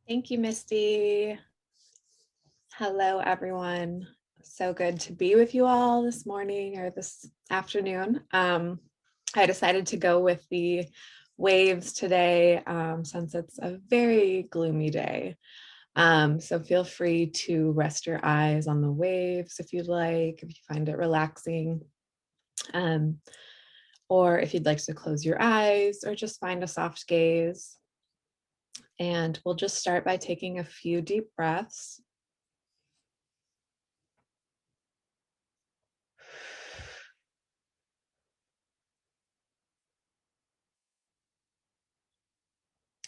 Thank you, Misty. Hello, everyone. So good to be with you all this morning or this afternoon. I decided to go with the waves today since it's a very gloomy day. So feel free to rest your eyes on the waves if you'd like, if you find it relaxing. Or if you'd like to close your eyes or just find a soft gaze. And we'll just start by taking a few deep breaths.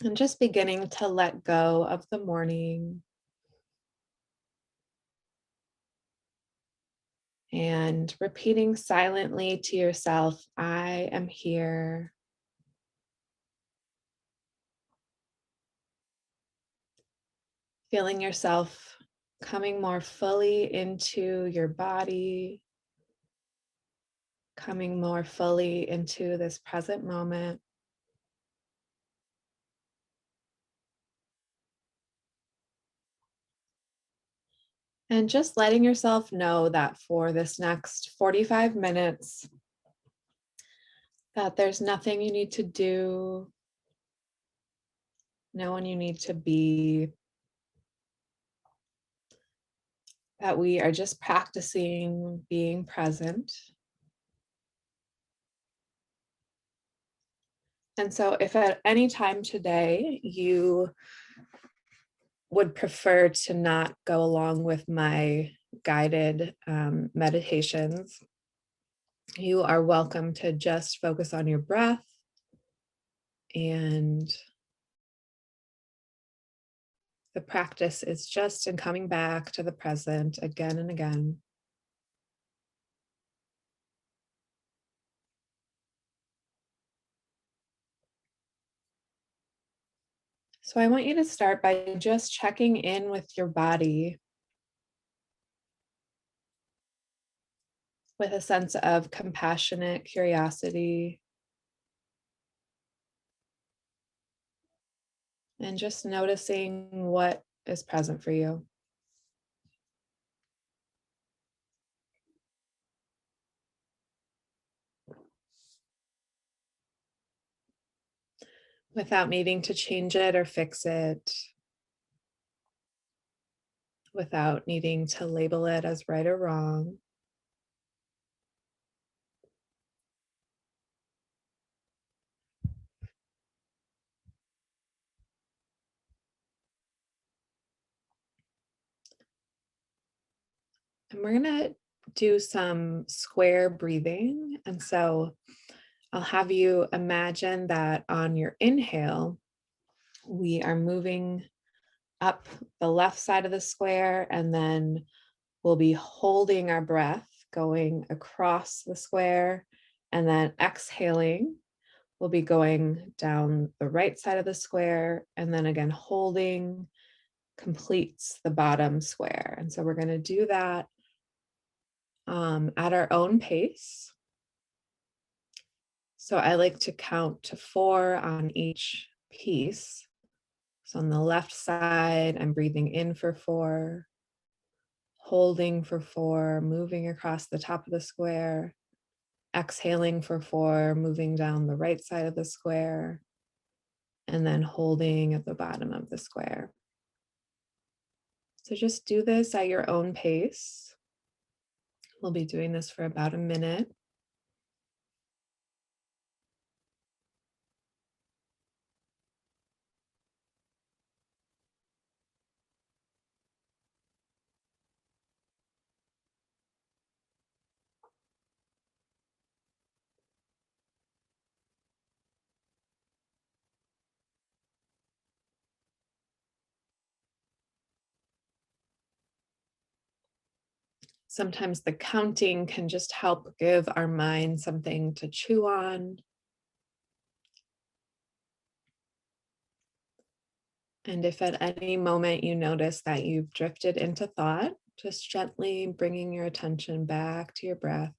And just beginning to let go of the morning and repeating silently to yourself, I am here. Feeling yourself coming more fully into your body, coming more fully into this present moment. And just letting yourself know that for this next 45 minutes, that there's nothing you need to do, no one you need to be, that we are just practicing being present. And so if at any time today you would prefer to not go along with my guided meditations, you are welcome to just focus on your breath and the practice is just in coming back to the present again and again. So I want you to start by just checking in with your body with a sense of compassionate curiosity and just noticing what is present for you. Without needing to change it or fix it, without needing to label it as right or wrong. And we're gonna do some square breathing. And so I'll have you imagine that on your inhale, we are moving up the left side of the square, and then we'll be holding our breath going across the square, and then exhaling. We'll be going down the right side of the square, and then again, holding completes the bottom square. And so we're going to do that at our own pace. So I like to count to 4 on each piece. So on the left side, I'm breathing in for 4, holding for 4, moving across the top of the square, exhaling for 4, moving down the right side of the square, and then holding at the bottom of the square. So just do this at your own pace. We'll be doing this for about a minute. Sometimes the counting can just help give our mind something to chew on. And if at any moment you notice that you've drifted into thought, just gently bringing your attention back to your breath.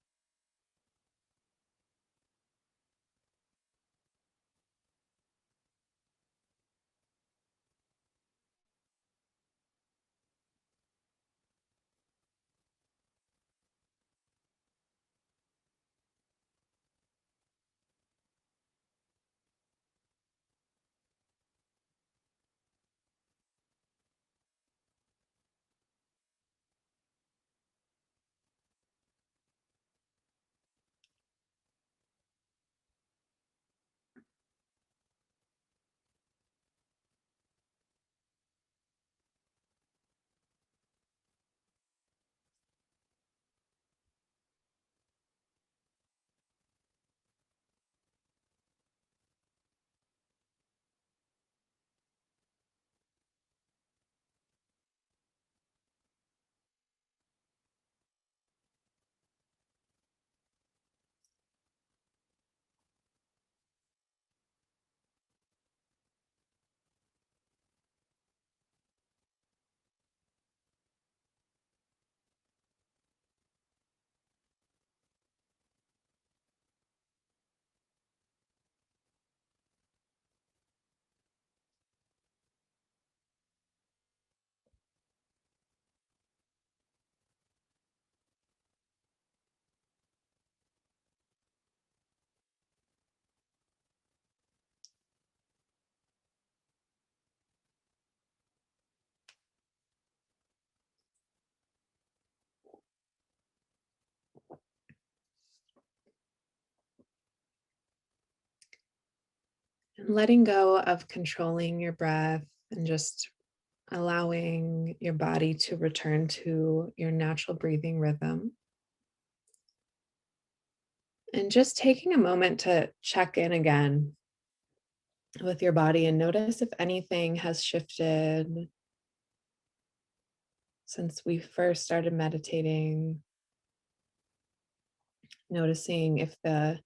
letting go of controlling your breath and just allowing your body to return to your natural breathing rhythm. And just taking a moment to check in again with your body and notice if anything has shifted since we first started meditating. Noticing if the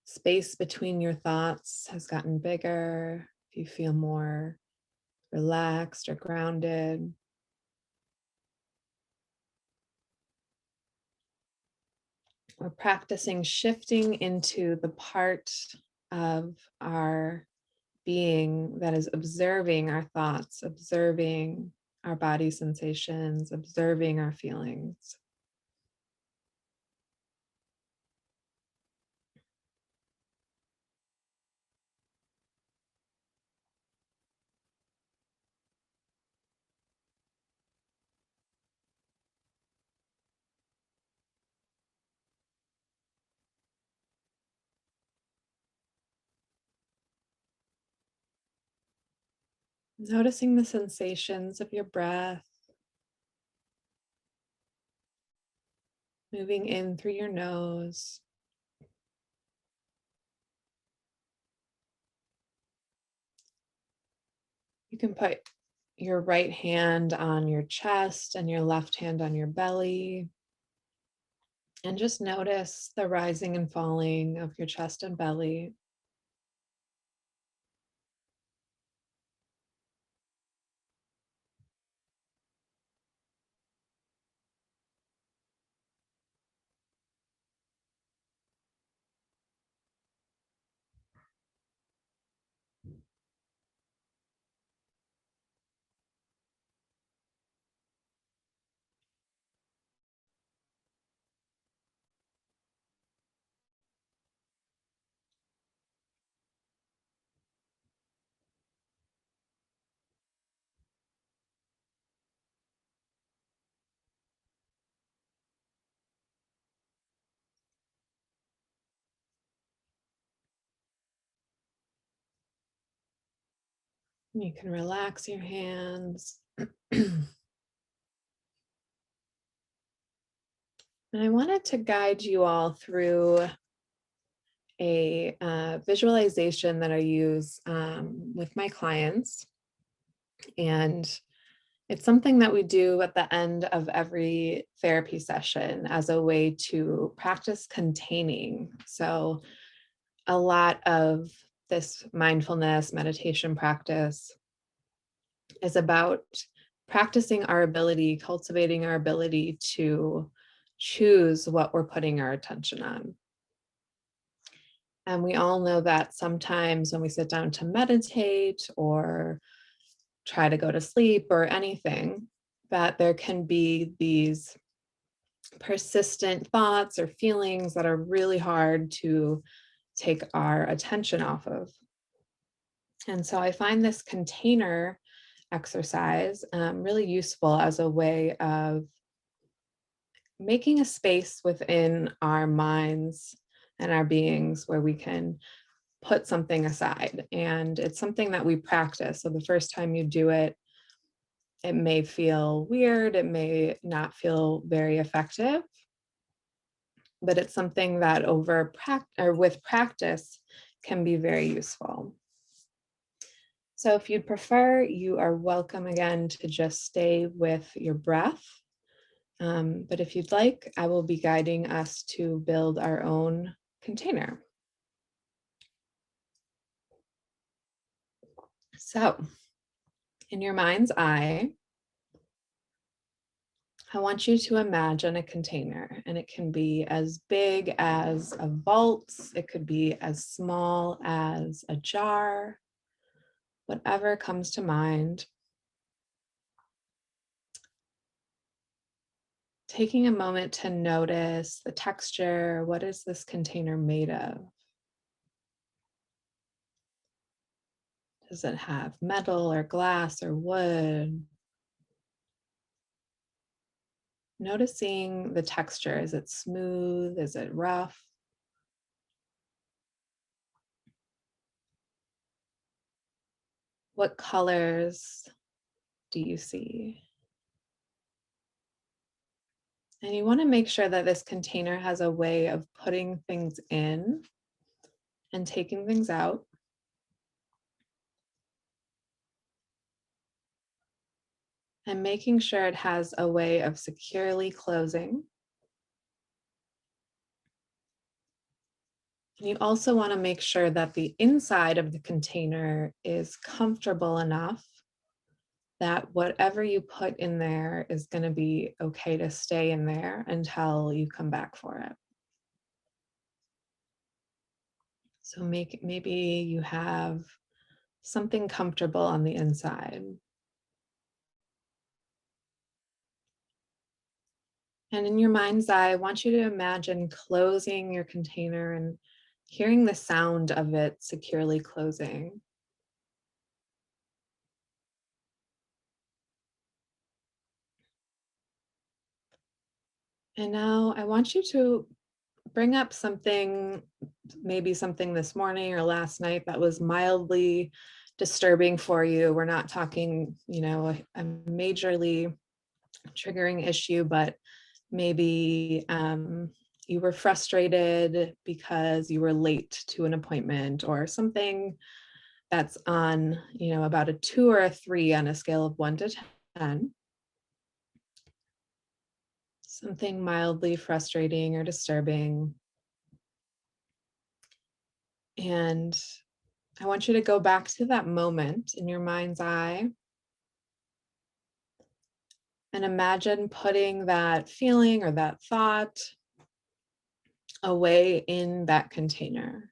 space between your thoughts has gotten bigger, if you feel more relaxed or grounded. We're practicing shifting into the part of our being that is observing our thoughts, observing our body sensations, observing our feelings. Noticing the sensations of your breath moving in through your nose. You can put your right hand on your chest and your left hand on your belly. And just notice the rising and falling of your chest and belly. You can relax your hands. And I wanted to guide you all through a visualization that I use with my clients. And it's something that we do at the end of every therapy session as a way to practice containing. So, a lot of this mindfulness meditation practice is about practicing our ability, cultivating our ability to choose what we're putting our attention on. And we all know that sometimes when we sit down to meditate or try to go to sleep or anything, that there can be these persistent thoughts or feelings that are really hard to take our attention off of. And so I find this container exercise really useful as a way of making a space within our minds and our beings where we can put something aside. And it's something that we practice. So the first time you do it, it may feel weird, it may not feel very effective, but it's something that with practice can be very useful. So if you'd prefer, you are welcome again to just stay with your breath. But if you'd like, I will be guiding us to build our own container. So in your mind's eye, I want you to imagine a container, and it can be as big as a vault, it could be as small as a jar, whatever comes to mind. Taking a moment to notice the texture. What is this container made of? Does it have metal or glass or wood? Noticing the texture. Is it smooth? Is it rough? What colors do you see? And you want to make sure that this container has a way of putting things in and taking things out. And making sure it has a way of securely closing. And you also want to make sure that the inside of the container is comfortable enough that whatever you put in there is going to be okay to stay in there until you come back for it. So maybe you have something comfortable on the inside. And in your mind's eye, I want you to imagine closing your container and hearing the sound of it securely closing. And now I want you to bring up something, maybe something this morning or last night that was mildly disturbing for you. We're not talking, a majorly triggering issue, but maybe you were frustrated because you were late to an appointment or something that's on, about a 2 or a 3 on a scale of 1 to 10. Something mildly frustrating or disturbing. And I want you to go back to that moment in your mind's eye and imagine putting that feeling or that thought away in that container.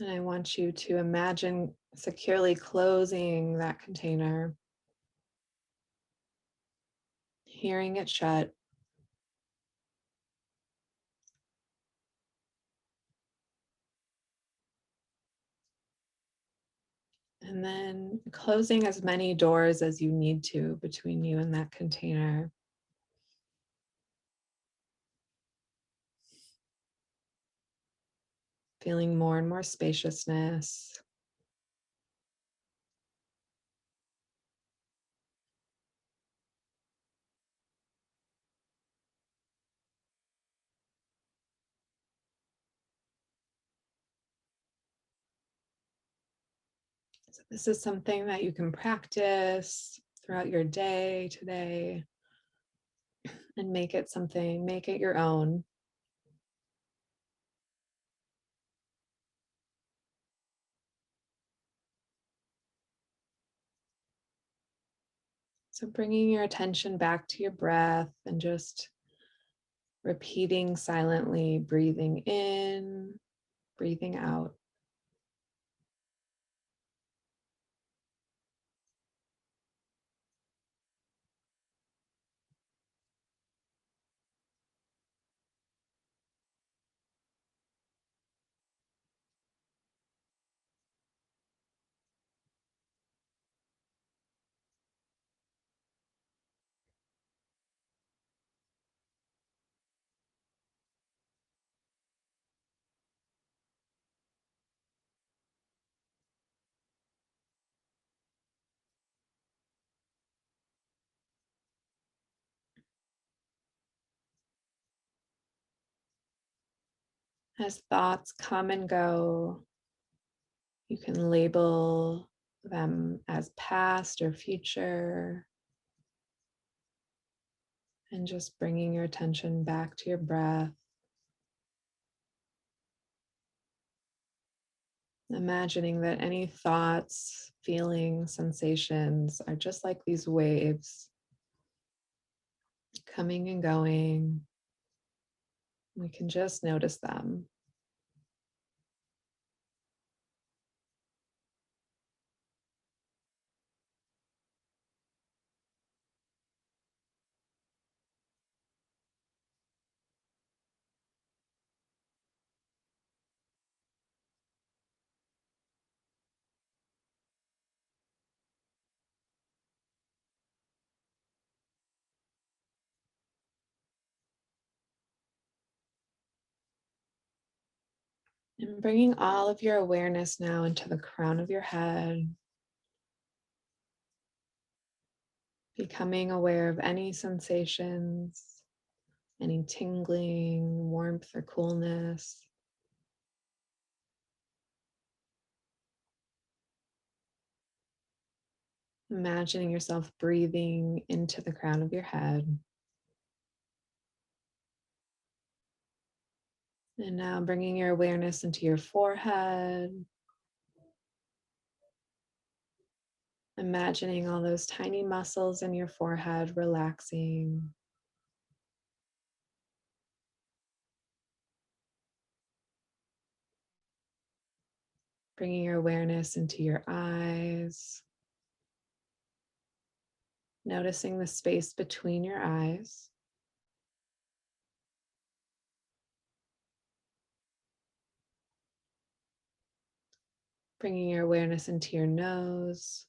And I want you to imagine securely closing that container, hearing it shut, and then closing as many doors as you need to between you and that container. Feeling more and more spaciousness. So this is something that you can practice throughout your day today and make it your own. So bringing your attention back to your breath and just repeating silently, breathing in, breathing out. As thoughts come and go, you can label them as past or future, and just bringing your attention back to your breath. Imagining that any thoughts, feelings, sensations are just like these waves coming and going. We can just notice them. And bringing all of your awareness now into the crown of your head, becoming aware of any sensations, any tingling, warmth, or coolness. Imagining yourself breathing into the crown of your head. And now bringing your awareness into your forehead, imagining all those tiny muscles in your forehead relaxing. Bringing your awareness into your eyes, noticing the space between your eyes. Bringing your awareness into your nose,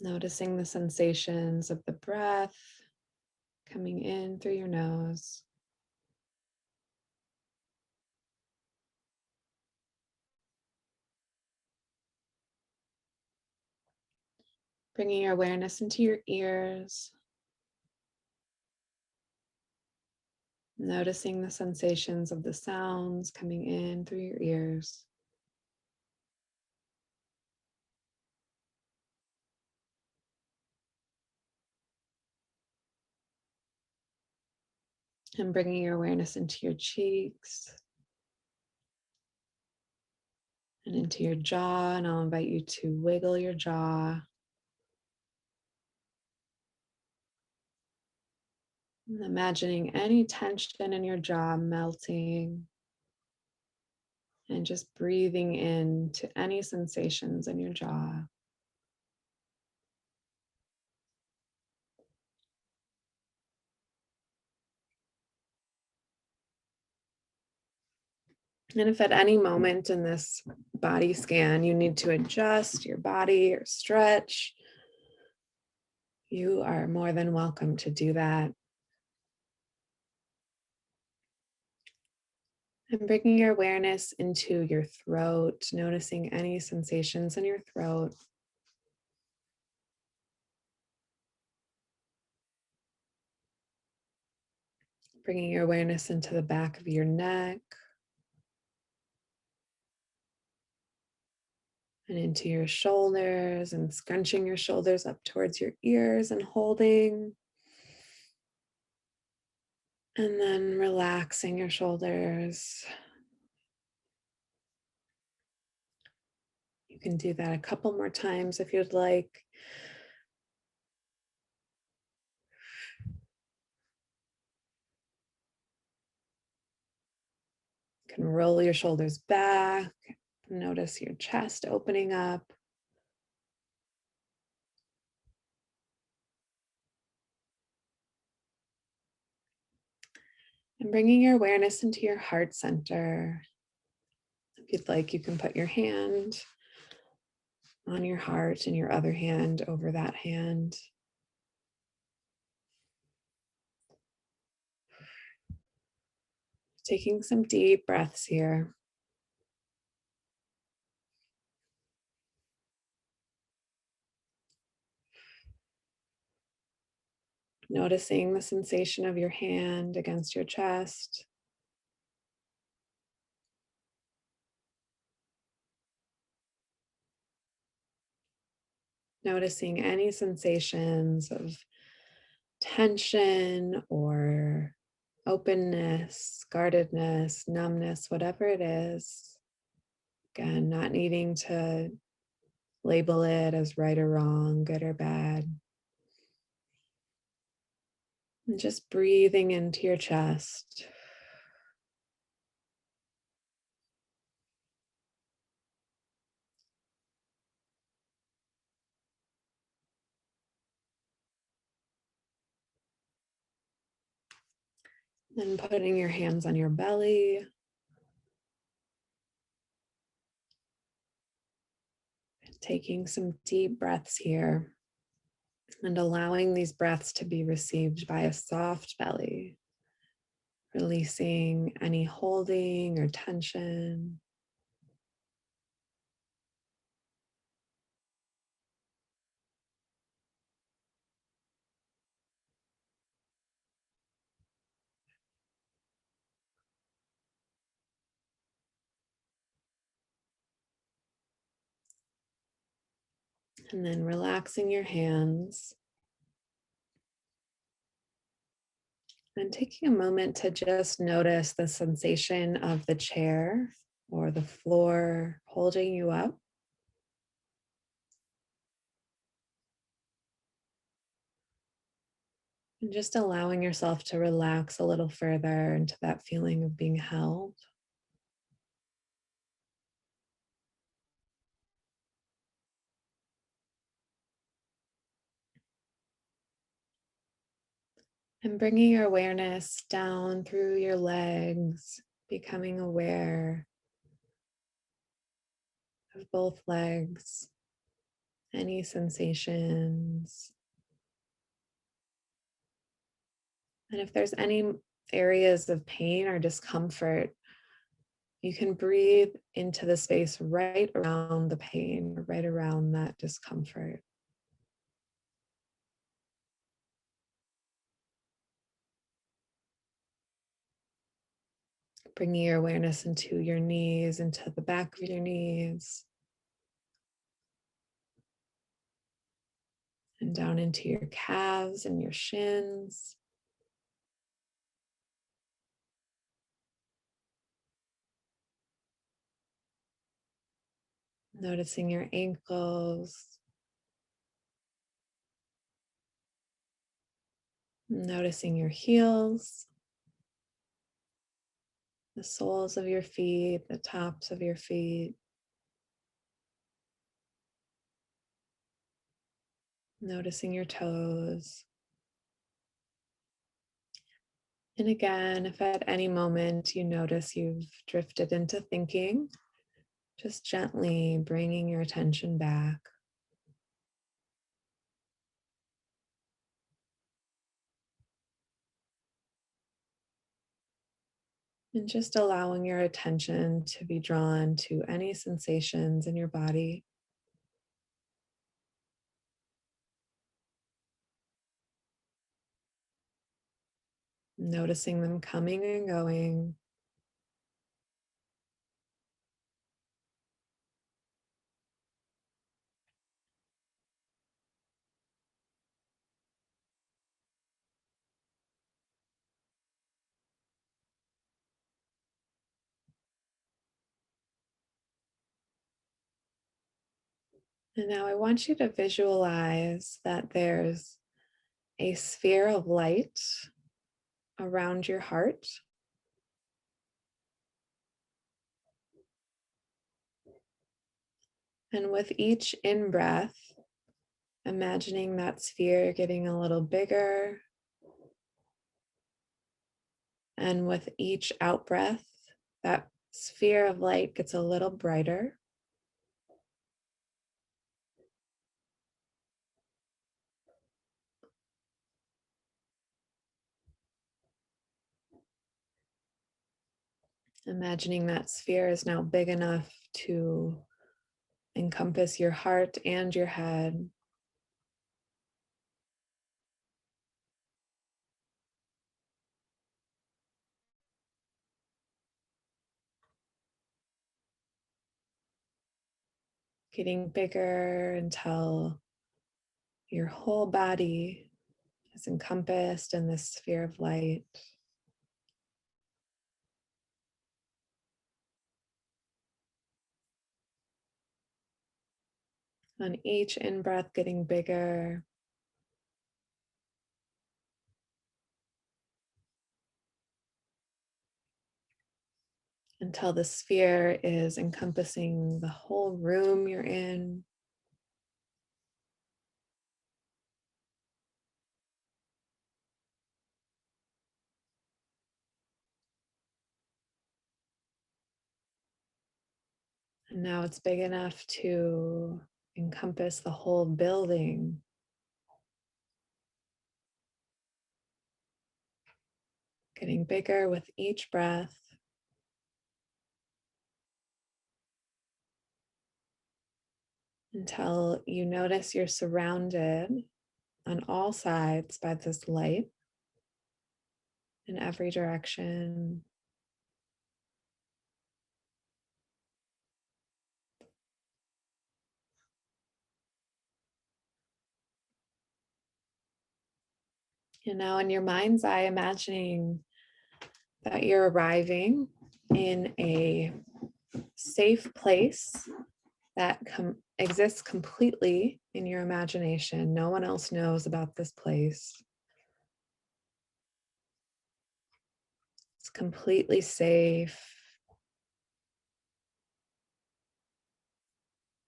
noticing the sensations of the breath coming in through your nose. Bringing your awareness into your ears, noticing the sensations of the sounds coming in through your ears. And bringing your awareness into your cheeks and into your jaw. And I'll invite you to wiggle your jaw. And imagining any tension in your jaw melting and just breathing into any sensations in your jaw. And if at any moment in this body scan you need to adjust your body or stretch, you are more than welcome to do that. And bringing your awareness into your throat, noticing any sensations in your throat. Bringing your awareness into the back of your neck and into your shoulders, and scrunching your shoulders up towards your ears and holding. And then relaxing your shoulders. You can do that a couple more times if you'd like. You can roll your shoulders back. Notice your chest opening up. And bringing your awareness into your heart center. If you'd like, you can put your hand on your heart and your other hand over that hand. Taking some deep breaths here. Noticing the sensation of your hand against your chest. Noticing any sensations of tension or openness, guardedness, numbness, whatever it is. Again, not needing to label it as right or wrong, good or bad. And just breathing into your chest. Then putting your hands on your belly. Taking some deep breaths here and allowing these breaths to be received by a soft belly. releasing any holding or tension. And then relaxing your hands and taking a moment to just notice the sensation of the chair or the floor holding you up. And just allowing yourself to relax a little further into that feeling of being held. And bringing your awareness down through your legs, becoming aware of both legs, any sensations. And if there's any areas of pain or discomfort, you can breathe into the space right around the pain, right around that discomfort. Bringing your awareness into your knees, into the back of your knees, and down into your calves and your shins. Noticing your ankles, noticing your heels, the soles of your feet, the tops of your feet. Noticing your toes. And again, if at any moment you notice you've drifted into thinking, just gently bringing your attention back. And just allowing your attention to be drawn to any sensations in your body. Noticing them coming and going. And now I want you to visualize that there's a sphere of light around your heart. And with each in breath, imagining that sphere getting a little bigger. And with each out breath, that sphere of light gets a little brighter. Imagining that sphere is now big enough to encompass your heart and your head. Getting bigger until your whole body is encompassed in this sphere of light. On each in breath, getting bigger. Until the sphere is encompassing the whole room you're in. And now it's big enough to encompass the whole building. getting bigger with each breath until you notice you're surrounded on all sides by this light in every direction. And now, in your mind's eye, imagining that you're arriving in a safe place that exists completely in your imagination. No one else knows about this place. It's completely safe.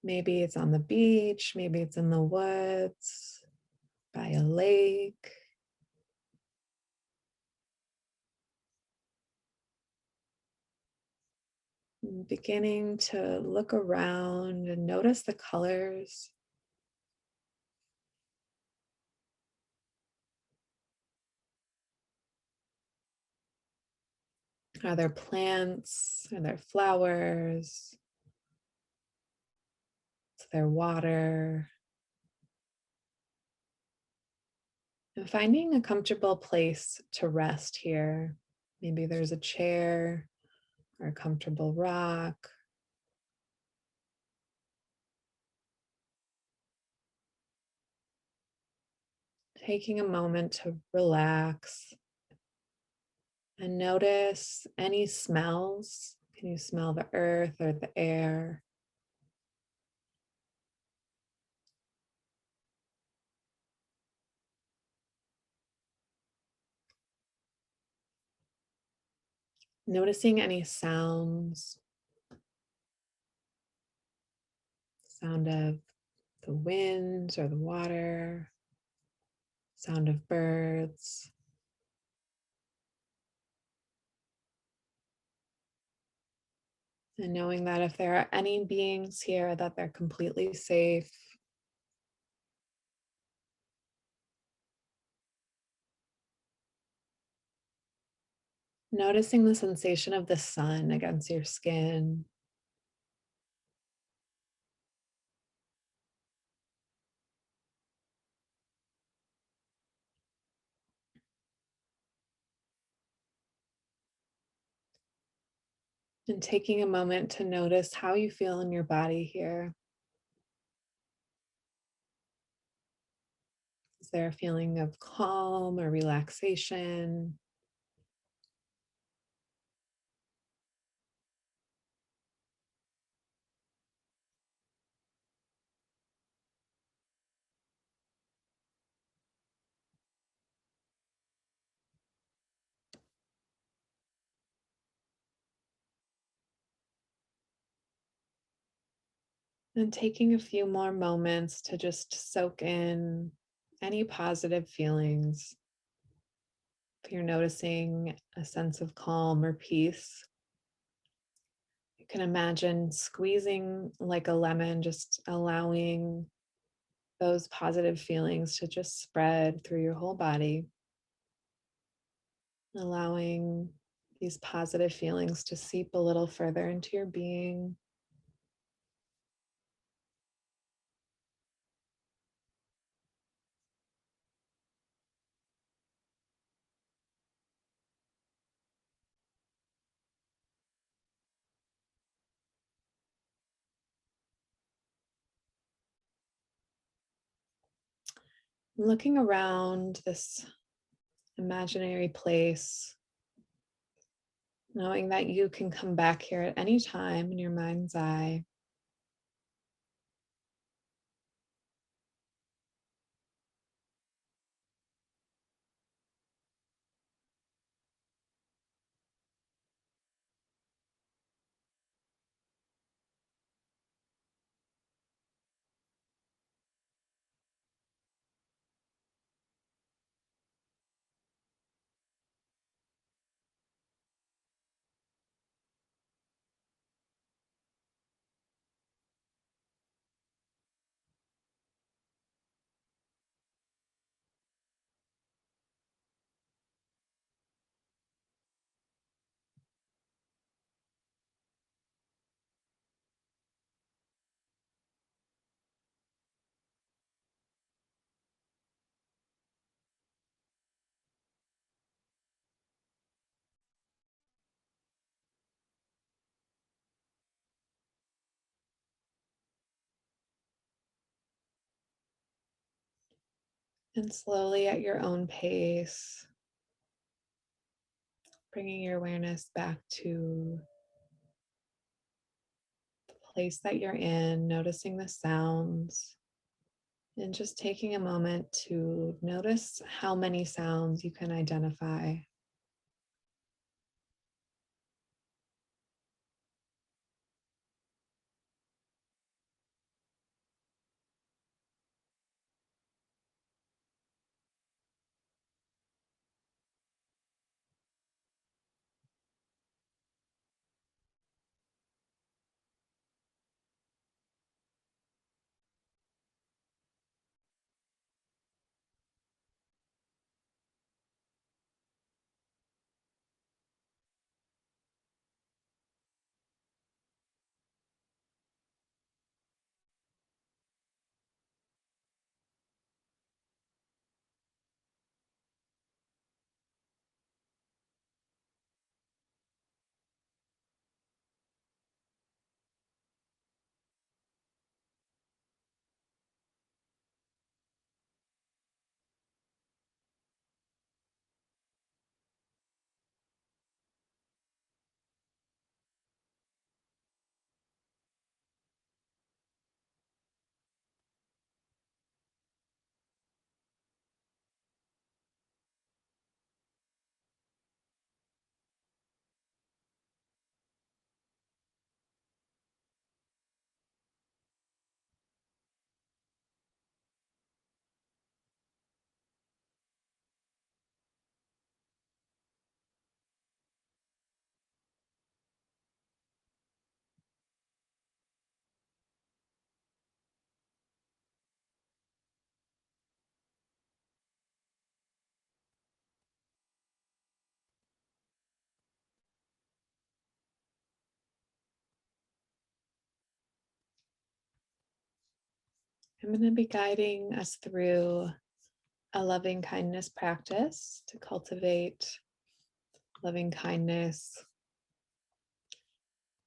Maybe it's on the beach, maybe it's in the woods, by a lake. Beginning to look around and notice the colors. Are there plants? Are there flowers? Is there water? And finding a comfortable place to rest here. Maybe there's a chair or a comfortable rock. Taking a moment to relax and notice any smells. Can you smell the earth or the air? Noticing any sounds, sound of the wind or the water, sound of birds. And knowing that if there are any beings here, that they're completely safe. Noticing the sensation of the sun against your skin. And taking a moment to notice how you feel in your body here. Is there a feeling of calm or relaxation? And taking a few more moments to just soak in any positive feelings. If you're noticing a sense of calm or peace, you can imagine squeezing like a lemon, just allowing those positive feelings to just spread through your whole body, allowing these positive feelings to seep a little further into your being. Looking around this imaginary place, knowing that you can come back here at any time in your mind's eye. And slowly at your own pace, bringing your awareness back to the place that you're in, noticing the sounds, and just taking a moment to notice how many sounds you can identify. I'm going to be guiding us through a loving kindness practice to cultivate loving kindness.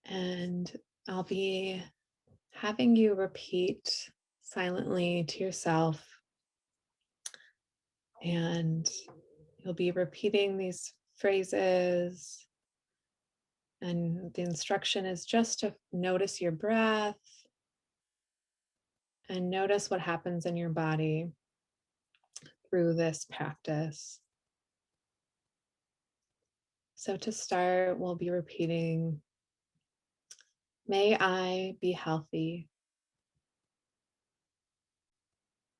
And I'll be having you repeat silently to yourself. And you'll be repeating these phrases. And the instruction is just to notice your breath and notice what happens in your body through this practice. So to start, we'll be repeating, may I be healthy.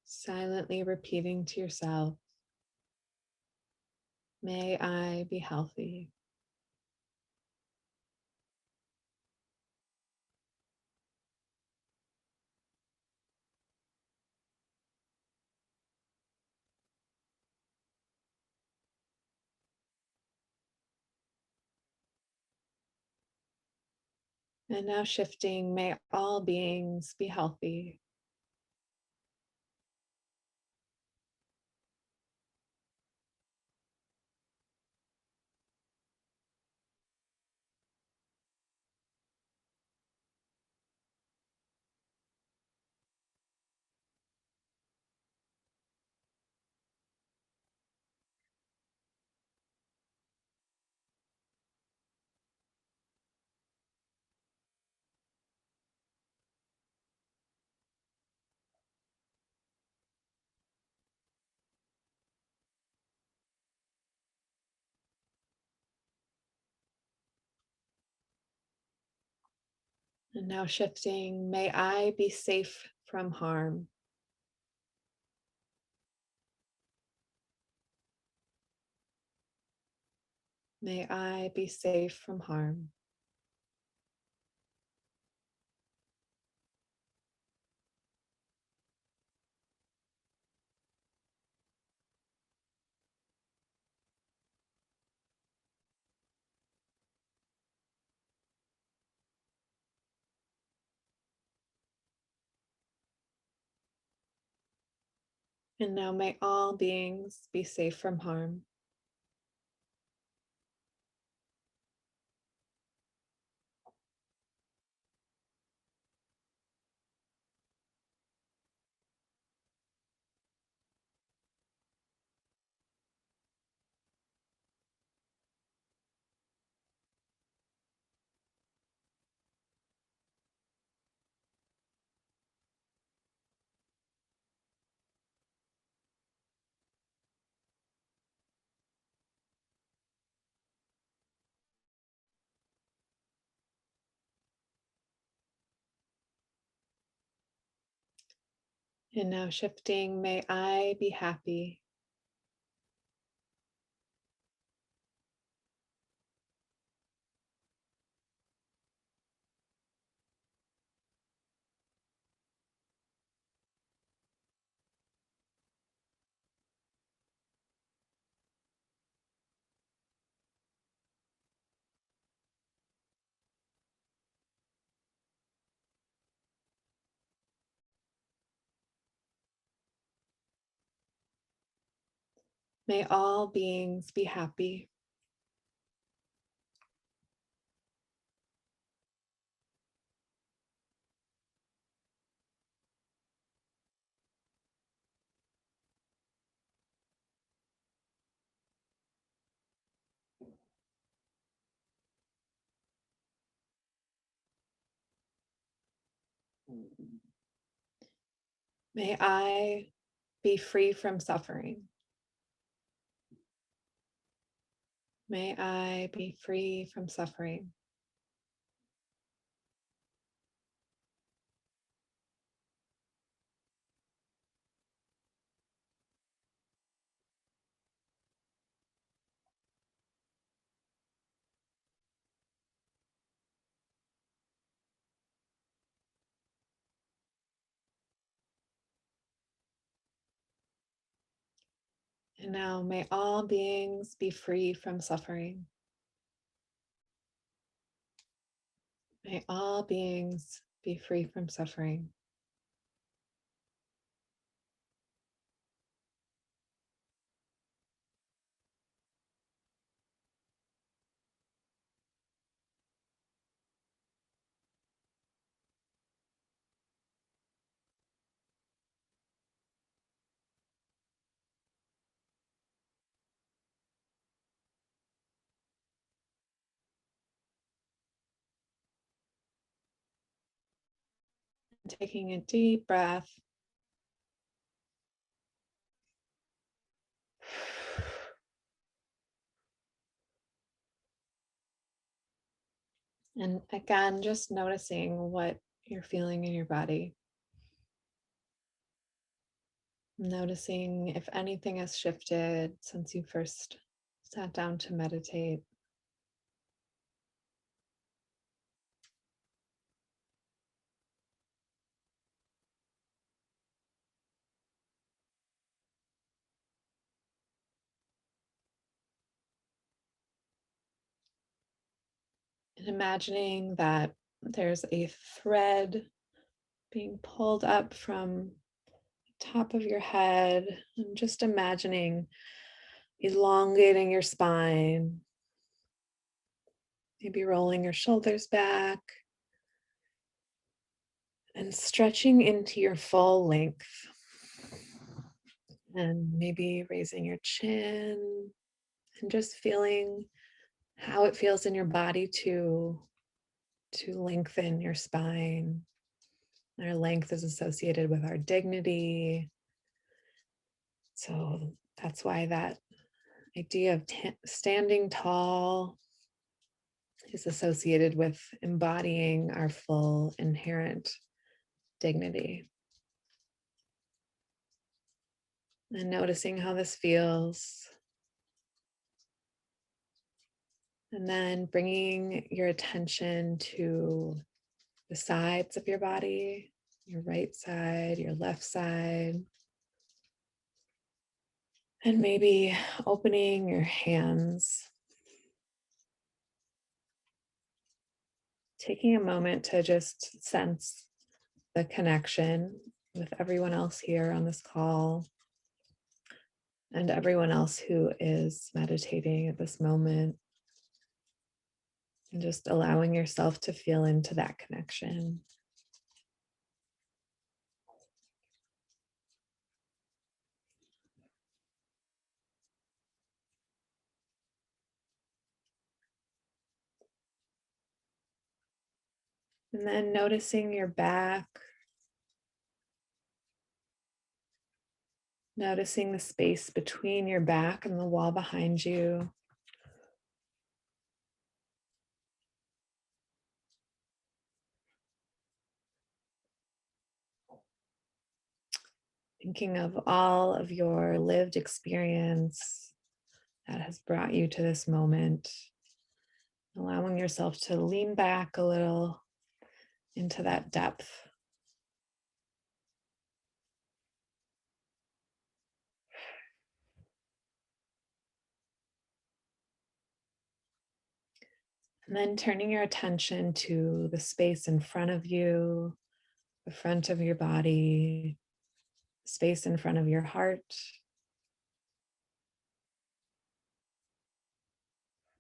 Silently repeating to yourself, may I be healthy. And now shifting, may all beings be healthy. And now shifting, may I be safe from harm. May I be safe from harm. And now may all beings be safe from harm. And now shifting, may I be happy. May all beings be happy. May I be free from suffering. May I be free from suffering. And now may all beings be free from suffering. May all beings be free from suffering. Taking a deep breath. And again, just noticing what you're feeling in your body. Noticing if anything has shifted since you first sat down to meditate. And imagining that there's a thread being pulled up from the top of your head, and just imagining elongating your spine, maybe rolling your shoulders back and stretching into your full length, and maybe raising your chin and just feeling how it feels in your body to lengthen your spine. Our length is associated with our dignity. So that's why that idea of standing tall is associated with embodying our full inherent dignity. And noticing how this feels. And then bringing your attention to the sides of your body, your right side, your left side. And maybe opening your hands. Taking a moment to just sense the connection with everyone else here on this call and everyone else who is meditating at this moment. And just allowing yourself to feel into that connection. And then noticing your back, noticing the space between your back and the wall behind you. thinking of all of your lived experience that has brought you to this moment, allowing yourself to lean back a little into that depth. And then turning your attention to the space in front of you, the front of your body, space in front of your heart.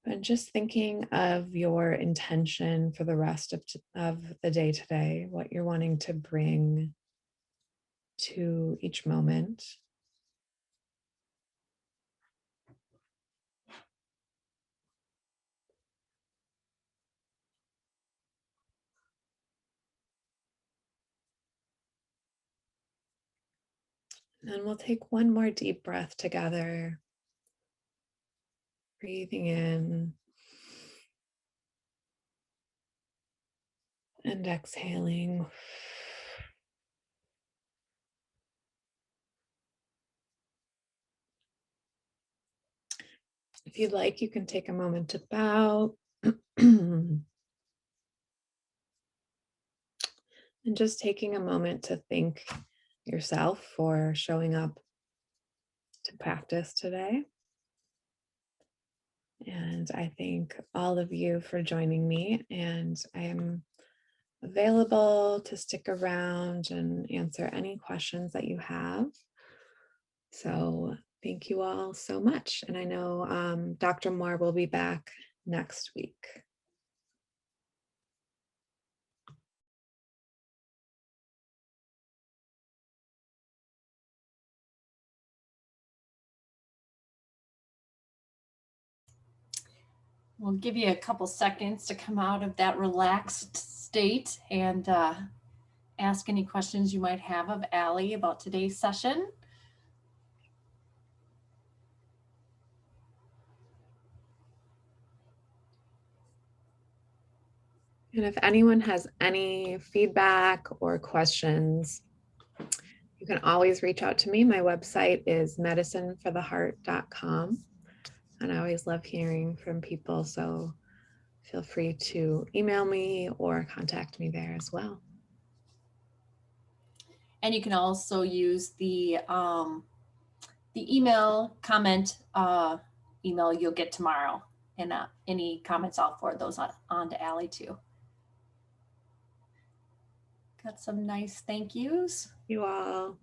And just thinking of your intention for the rest of the day today, what you're wanting to bring to each moment. And then we'll take one more deep breath together, breathing in and exhaling. If you'd like, you can take a moment to bow. And just taking a moment to thank yourself for showing up to practice today. And I thank all of you for joining me, and I am available to stick around and answer any questions that you have. So thank you all so much. And I know Dr. Moore will be back next week. We'll give you a couple seconds to come out of that relaxed state and ask any questions you might have of Allie about today's session. And if anyone has any feedback or questions, you can always reach out to me. My website is medicinefortheheart.com. And I always love hearing from people. So feel free to email me or contact me there as well. And you can also use the email comment email you'll get tomorrow. And any comments, I'll forward those on to Allie too. Got some nice thank yous. You all.